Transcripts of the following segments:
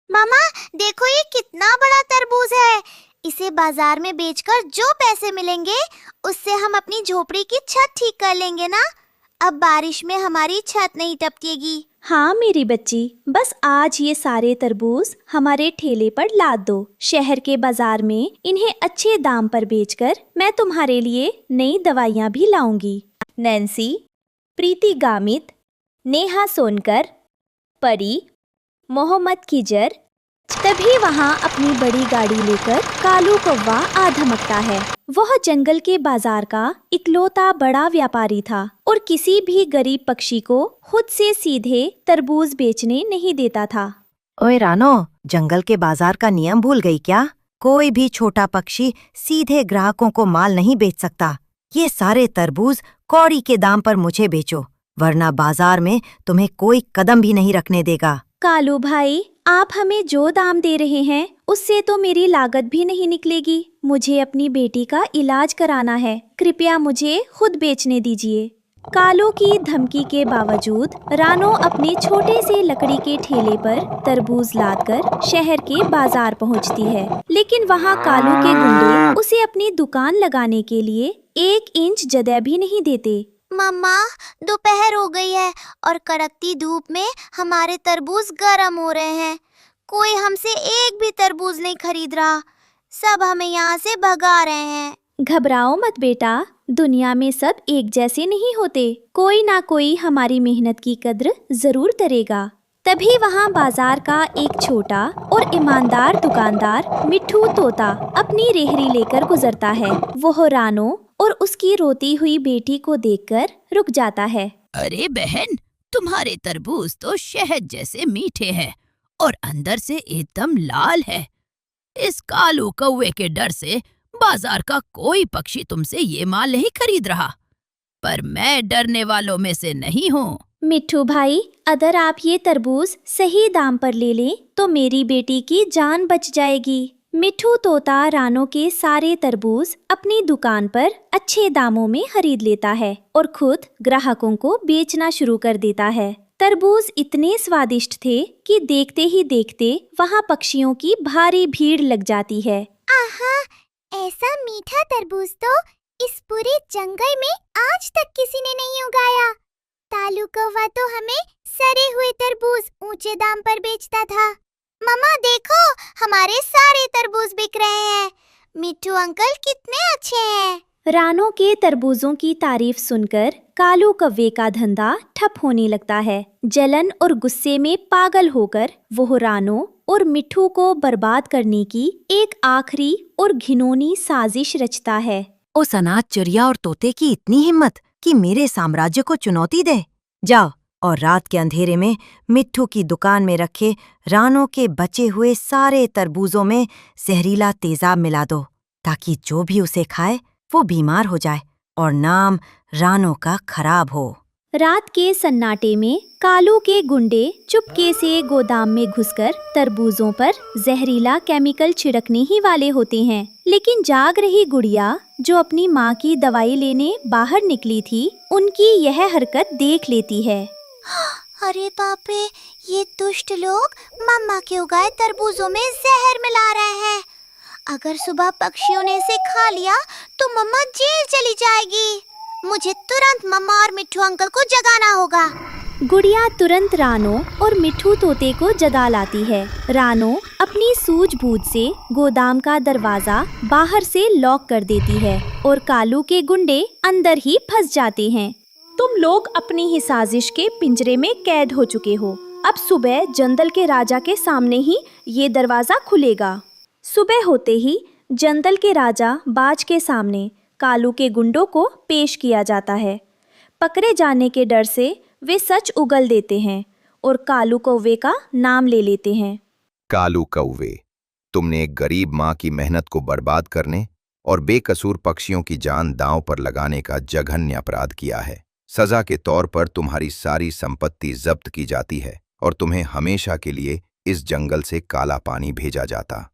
मामा, देखो ये कितना बड़ा तरबूज है। इसे बाजार में बेचकर जो पैसे मिलेंगे उससे हम अपनी झोपड़ी की छत ठीक कर लेंगे ना। अब बारिश में हमारी छत नहीं टपकेगी। हाँ मेरी बच्ची, बस आज ये सारे तरबूज हमारे ठेले पर लाद दो। शहर के बाजार में इन्हें अच्छे दाम पर बेचकर मैं तुम्हारे लिए नई दवाइयाँ भी लाऊंगी। नैन्सी, प्रीति गामित, नेहा सोनकर, परी, मोहम्मद किजर। तभी वहाँ अपनी बड़ी गाड़ी लेकर कालू कौवा आ धमकता है। वह जंगल के बाजार का इकलौता बड़ा व्यापारी था और किसी भी गरीब पक्षी को खुद से सीधे तरबूज बेचने नहीं देता था। ओए रानो, जंगल के बाजार का नियम भूल गई क्या? कोई भी छोटा पक्षी सीधे ग्राहकों को माल नहीं बेच सकता। ये सारे तरबूज कौड़ी के दाम पर मुझे बेचो, वरना बाजार में तुम्हें कोई कदम भी नहीं रखने देगा। कालू भाई, आप हमें जो दाम दे रहे हैं उससे तो मेरी लागत भी नहीं निकलेगी। मुझे अपनी बेटी का इलाज कराना है, कृपया मुझे खुद बेचने दीजिए। कालू की धमकी के बावजूद रानो अपने छोटे से लकड़ी के ठेले पर तरबूज लादकर शहर के बाजार पहुंचती है। लेकिन वहां कालू के गुंडे उसे अपनी दुकान लगाने के लिए 1 इंच जगह भी नहीं देते। मम्मा, दोपहर हो गई है और कड़कती धूप में हमारे तरबूज गर्म हो रहे हैं। कोई हमसे एक भी तरबूज नहीं खरीद रहा। सब हमें यहाँ से भगा रहे हैं। घबराओ मत बेटा, दुनिया में सब एक जैसे नहीं होते। कोई ना कोई हमारी मेहनत की कद्र जरूर करेगा। तभी वहाँ बाजार का एक छोटा और ईमानदार दुकानदार मिट्ठू तोता अपनी रेहड़ी लेकर गुजरता है। वो रानो और उसकी रोती हुई बेटी को देखकर रुक जाता है। अरे बहन, तुम्हारे तरबूज तो शहद जैसे मीठे हैं और अंदर से एकदम लाल है। इस कालू कौवे के डर से बाजार का कोई पक्षी तुमसे ये माल नहीं खरीद रहा, पर मैं डरने वालों में से नहीं हूँ। मिट्ठू भाई, अगर आप ये तरबूज सही दाम पर ले लें तो मेरी बेटी की जान बच जाएगी। मिट्ठू तोता रानो के सारे तरबूज अपनी दुकान पर अच्छे दामों में खरीद लेता है और खुद ग्राहकों को बेचना शुरू कर देता है। तरबूज इतने स्वादिष्ट थे कि देखते ही देखते वहाँ पक्षियों की भारी भीड़ लग जाती है। आहा, ऐसा मीठा तरबूज तो इस पूरे जंगल में आज तक किसी ने नहीं उगाया। कालू कौवा तो हमें सड़े हुए तरबूज ऊंचे दाम पर बेचता था। मम्मा देखो, हमारे सारे तरबूज बिक रहे हैं। मिट्ठू अंकल कितने अच्छे हैं। रानो के तरबूजों की तारीफ सुनकर कालू कौवे का धंधा ठप होने लगता है। जलन और गुस्से में पागल होकर वो रानो और मिट्ठू को बर्बाद करने की एक आखिरी और घिनौनी साजिश रचता है। उस अनाथ चिड़िया और तोते की इतनी हिम्मत कि मेरे साम्राज्य को चुनौती दे। जाओ और रात के अंधेरे में मिट्ठू की दुकान में रखे रानो के बचे हुए सारे तरबूजों में जहरीला तेजाब मिला दो, ताकि जो भी उसे खाए वो बीमार हो जाए और नाम रानो का खराब हो। रात के सन्नाटे में कालू के गुंडे चुपके से गोदाम में घुसकर तरबूजों पर जहरीला केमिकल छिड़कने ही वाले होते हैं। लेकिन जाग रही गुड़िया, जो अपनी माँ की दवाई लेने बाहर निकली थी, उनकी यह हरकत देख लेती है। अरे बाप रे, ये दुष्ट लोग मम्मा के उगाए तरबूजों में जहर मिला रहे हैं। अगर सुबह पक्षियों ने इसे खा लिया तो मम्मा जेल चली जाएगी। मुझे तुरंत मम्मा और मिट्ठू अंकल को जगाना होगा। गुड़िया तुरंत रानो और मिट्ठू तोते को जगा लाती है। रानो अपनी सूझबूझ से गोदाम का दरवाजा बाहर से लॉक कर देती है और कालू के गुंडे अंदर ही फंस जाते हैं। तुम लोग अपनी ही साजिश के पिंजरे में कैद हो चुके हो। अब सुबह जंगल के राजा के सामने ही ये दरवाजा खुलेगा। सुबह होते ही जंगल के राजा बाज के सामने कालू के गुंडों को पेश किया जाता है। पकड़े जाने के डर से वे सच उगल देते हैं और कालू कौवे का नाम ले लेते हैं। कालू कौवे, तुमने एक गरीब माँ की मेहनत को बर्बाद करने और बेकसूर पक्षियों की जान दांव पर लगाने का जघन्य अपराध किया है। सजा के तौर पर तुम्हारी सारी संपत्ति जब्त की जाती है और तुम्हें हमेशा के लिए इस जंगल से काला पानी भेजा जाता।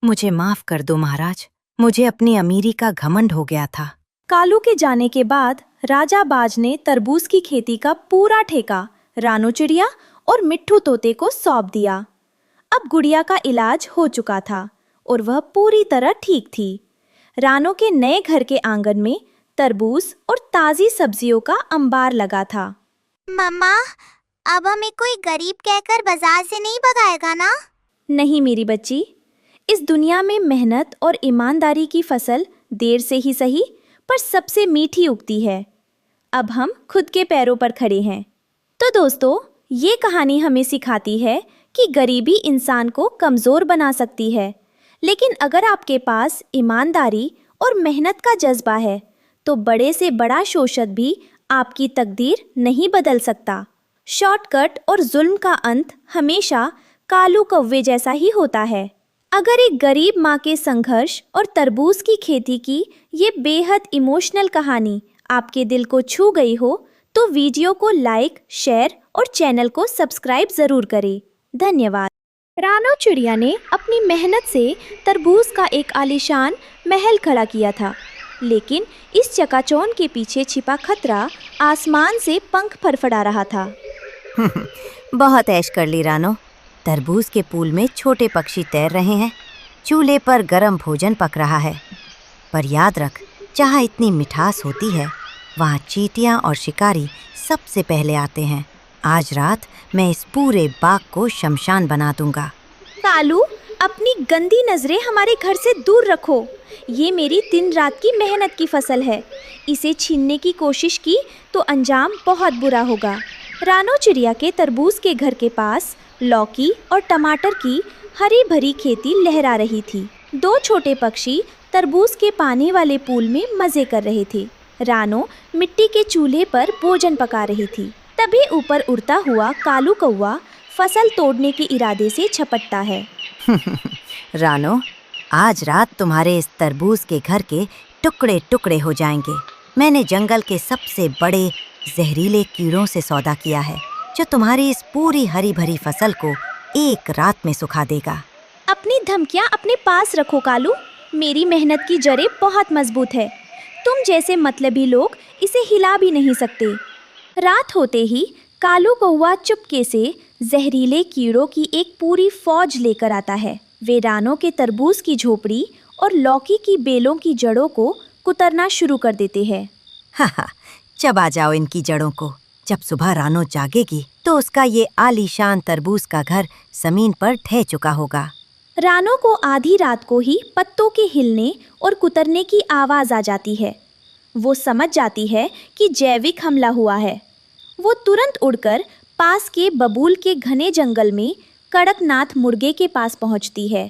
मुझे माफ कर दो महाराज, मुझे अपनी अमीरी का घमंड हो गया था। कालू के जाने के बाद राजा बाज ने तरबूज की खेती का पूरा ठेका रानो चिड़िया और मिट्ठू तोते को सौंप दिया। अब गुड़िया का इलाज हो चुका था और वह पूरी तरह ठीक थी। रानो के नए घर के आंगन में तरबूज और ताज़ी सब्जियों का अंबार लगा था। मम्मा, अब हमें कोई गरीब कहकर बाजार से नहीं भगाएगा ना? नहीं मेरी बच्ची, इस दुनिया में मेहनत और ईमानदारी की फसल देर से ही सही पर सबसे मीठी उगती है। अब हम खुद के पैरों पर खड़े हैं। तो दोस्तों, ये कहानी हमें सिखाती है कि गरीबी इंसान को कमज़ोर बना सकती है, लेकिन अगर आपके पास ईमानदारी और मेहनत का जज्बा है तो बड़े से बड़ा शोषक भी आपकी तकदीर नहीं बदल सकता। शॉर्टकट और जुल्म का अंत हमेशा कालू कौवे जैसा ही होता है। अगर एक गरीब माँ के संघर्ष और तरबूज की खेती की ये बेहद इमोशनल कहानी आपके दिल को छू गई हो तो वीडियो को लाइक, शेयर और चैनल को सब्सक्राइब ज़रूर करें। धन्यवाद। रानो चिड़िया ने अपनी मेहनत से तरबूज का एक आलीशान महल खड़ा किया था, लेकिन इस चकाचौंध के पीछे छिपा खतरा आसमान से पंख फड़फड़ा रहा था। बहुत ऐश कर ली रानो। तरबूज के पूल में छोटे पक्षी तैर रहे हैं, चूल्हे पर गरम भोजन पक रहा है। पर याद रख, जहाँ इतनी मिठास होती है वहाँ चींटियाँ और शिकारी सबसे पहले आते हैं। आज रात मैं इस पूरे बाग को शमशान बना दूंगा। कालू, अपनी गंदी नजरें हमारे घर से दूर रखो। ये मेरी दिन रात की मेहनत की फसल है। इसे छीनने की कोशिश की तो अंजाम बहुत बुरा होगा। रानो चिड़िया के तरबूज के घर के पास लौकी और टमाटर की हरी भरी खेती लहरा रही थी। दो छोटे पक्षी तरबूज के पानी वाले पूल में मजे कर रहे थे। रानो मिट्टी के चूल्हे पर भोजन पका रही थी। तभी ऊपर उड़ता हुआ कालू कौवा फसल तोड़ने के इरादे से छपटता है। रानो, आज रात तुम्हारे इस तरबूज के घर के टुकड़े टुकड़े हो जाएंगे। मैंने जंगल के सबसे बड़े जहरीले कीड़ों से सौदा किया है, जो तुम्हारी इस पूरी हरी भरी फसल को एक रात में सुखा देगा। अपनी धमकियां अपने पास रखो कालू। मेरी मेहनत की जड़ें बहुत मजबूत है। तुम जैसे मतलबी लोग इसे हिला भी नहीं सकते। रात होते ही कालू कौवा चुपके से जहरीले कीड़ों की एक पूरी फौज लेकर आता है। वे रानो के तरबूज की झोपड़ी और लौकी की बेलों की जड़ों को कुतरना शुरू कर देते हैं। हाँ, चबा जाओ इनकी जड़ों को। जब सुबह रानो जागेगी तो उसका ये आलीशान तरबूज का घर जमीन पर ढह चुका होगा। रानो को आधी रात को ही पत्तों के हिलने और कुतरने की आवाज़ आ जाती है। वो समझ जाती है कि जैविक हमला हुआ है। वो तुरंत उड़कर पास के बबूल के घने जंगल में कड़कनाथ मुर्गे के पास पहुंचती है,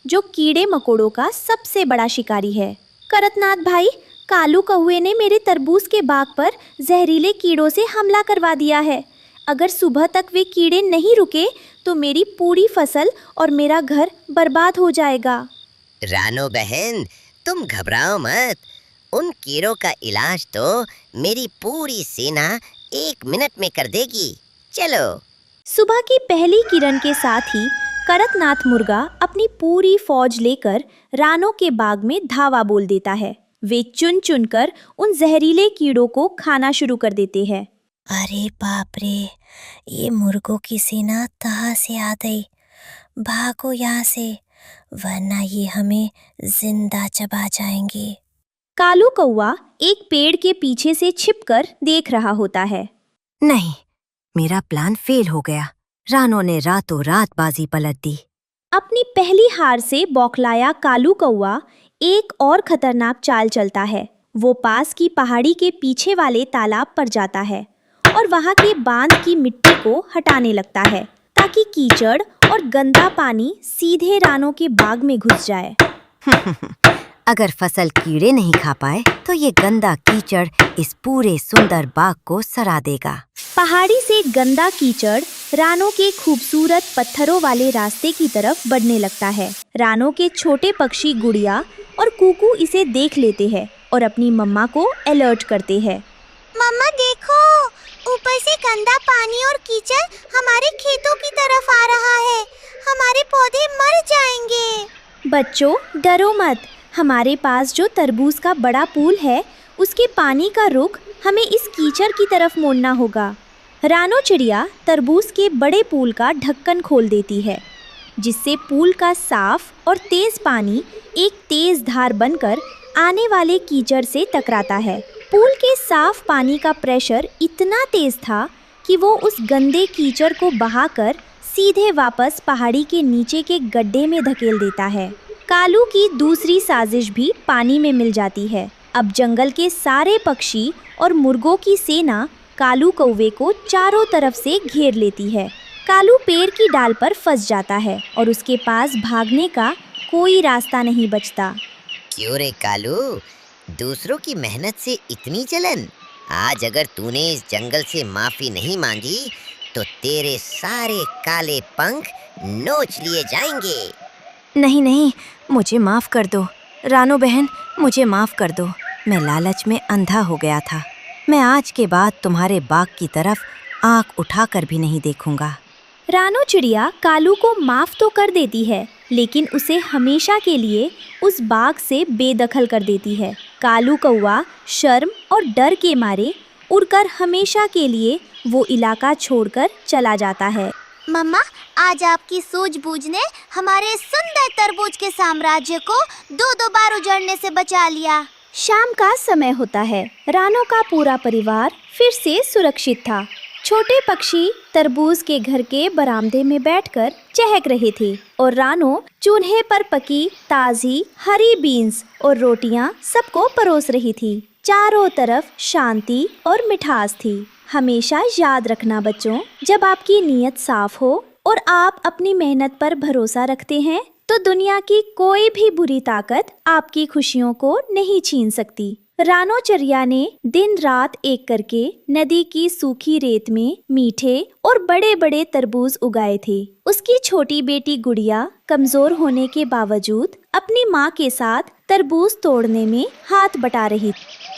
जो कीड़े मकोड़ों का सबसे बड़ा शिकारी है। कड़कनाथ भाई, कालू कौवे ने मेरे तरबूज के बाग पर जहरीले कीड़ों से हमला करवा दिया है। अगर सुबह तक वे कीड़े नहीं रुके तो मेरी पूरी फसल और मेरा घर बर्बाद हो जाएगा। रानो बहन, तुम घबराओ मत। उन कीड़ों का इलाज तो मेरी पूरी सेना 1 मिनट में कर देगी। चलो। सुबह की पहली किरण के साथ ही कड़कनाथ मुर्गा अपनी पूरी फौज लेकर रानो के बाग में धावा बोल देता है। वे चुन चुन कर उन जहरीले कीड़ों को खाना शुरू कर देते हैं। अरे बाप रे, ये मुर्गों की सेना कहाँ से आ गई? भागो यहाँ से, वरना ये हमें जिंदा चबा जाएंगे। कालू कौवा एक पेड़ के पीछे से छिपकर देख रहा होता है। नहीं, मेरा प्लान फेल हो गया। रानो ने रातों रात बाजी पलट दी। अपनी पहली हार से बौखलाया कालू कौवा एक और खतरनाक चाल चलता है। वो पास की पहाड़ी के पीछे वाले तालाब पर जाता है और वहाँ के बांध की मिट्टी को हटाने लगता है, ताकि कीचड़ और गंदा पानी सीधे रानो के बाग में घुस जाए। अगर फसल कीड़े नहीं खा पाए तो ये गंदा कीचड़ इस पूरे सुंदर बाग को सरा देगा। पहाड़ी से गंदा कीचड़ रानो के खूबसूरत पत्थरों वाले रास्ते की तरफ बढ़ने लगता है। रानो के छोटे पक्षी गुड़िया और कुकू इसे देख लेते हैं और अपनी मम्मा को अलर्ट करते हैं। मम्मा देखो, ऊपर से गंदा पानी और कीचड़ हमारे खेतों की तरफ आ रहा है। हमारे पौधे मर जाएंगे। बच्चों, डरो मत। हमारे पास जो तरबूज का बड़ा पूल है, उसके पानी का रुख हमें इस कीचड़ की तरफ मोड़ना होगा। रानो चिड़िया तरबूज के बड़े पूल का ढक्कन खोल देती है। जिससे पूल का साफ और तेज पानी एक तेज धार बनकर आने वाले कीचड़ से टकराता है। पूल के साफ पानी का प्रेशर इतना तेज था कि वो उस गंदे कीचड़ को बहाकर सीधे वापस पहाड़ी के नीचे के गड्ढे में धकेल देता है। कालू की दूसरी साजिश भी पानी में मिल जाती है। अब जंगल के सारे पक्षी और मुर्गों की सेना कालू कौवे को चारों तरफ से घेर लेती है। कालू पेड़ की डाल पर फंस जाता है और उसके पास भागने का कोई रास्ता नहीं बचता। क्यों रे कालू, दूसरों की मेहनत से इतनी जलन? आज अगर तूने इस जंगल से माफी नहीं मांगी तो तेरे सारे काले पंख नोच लिए जाएंगे। नहीं नहीं, मुझे माफ कर दो रानो बहन, मुझे माफ कर दो। मैं लालच में अंधा हो गया था। मैं आज के बाद तुम्हारे बाग की तरफ आंख उठाकर भी नहीं देखूंगा। रानो चिड़िया कालू को माफ तो कर देती है, लेकिन उसे हमेशा के लिए उस बाग से बेदखल कर देती है। कालू कौवा शर्म और डर के मारे उड़कर हमेशा के लिए वो इलाका छोड़कर चला जाता है। मम्मा, आज आपकी सूझबूझ ने हमारे सुंदर तरबूज के साम्राज्य को दो बार उजड़ने से बचा लिया। शाम का समय होता है। रानो का पूरा परिवार फिर से सुरक्षित था। छोटे पक्षी तरबूज के घर के बरामदे में बैठकर चहक रहे थे और रानो चूल्हे पर पकी ताज़ी हरी बीन्स और रोटियां सबको परोस रही थी। चारों तरफ शांति और मिठास थी। हमेशा याद रखना बच्चों, जब आपकी नीयत साफ हो और आप अपनी मेहनत पर भरोसा रखते हैं तो दुनिया की कोई भी बुरी ताकत आपकी खुशियों को नहीं छीन सकती। रानो चिड़िया ने दिन रात एक करके नदी की सूखी रेत में मीठे और बड़े बड़े तरबूज उगाए थे। उसकी छोटी बेटी गुड़िया कमजोर होने के बावजूद अपनी माँ के साथ तरबूज तोड़ने में हाथ बटा रही थी।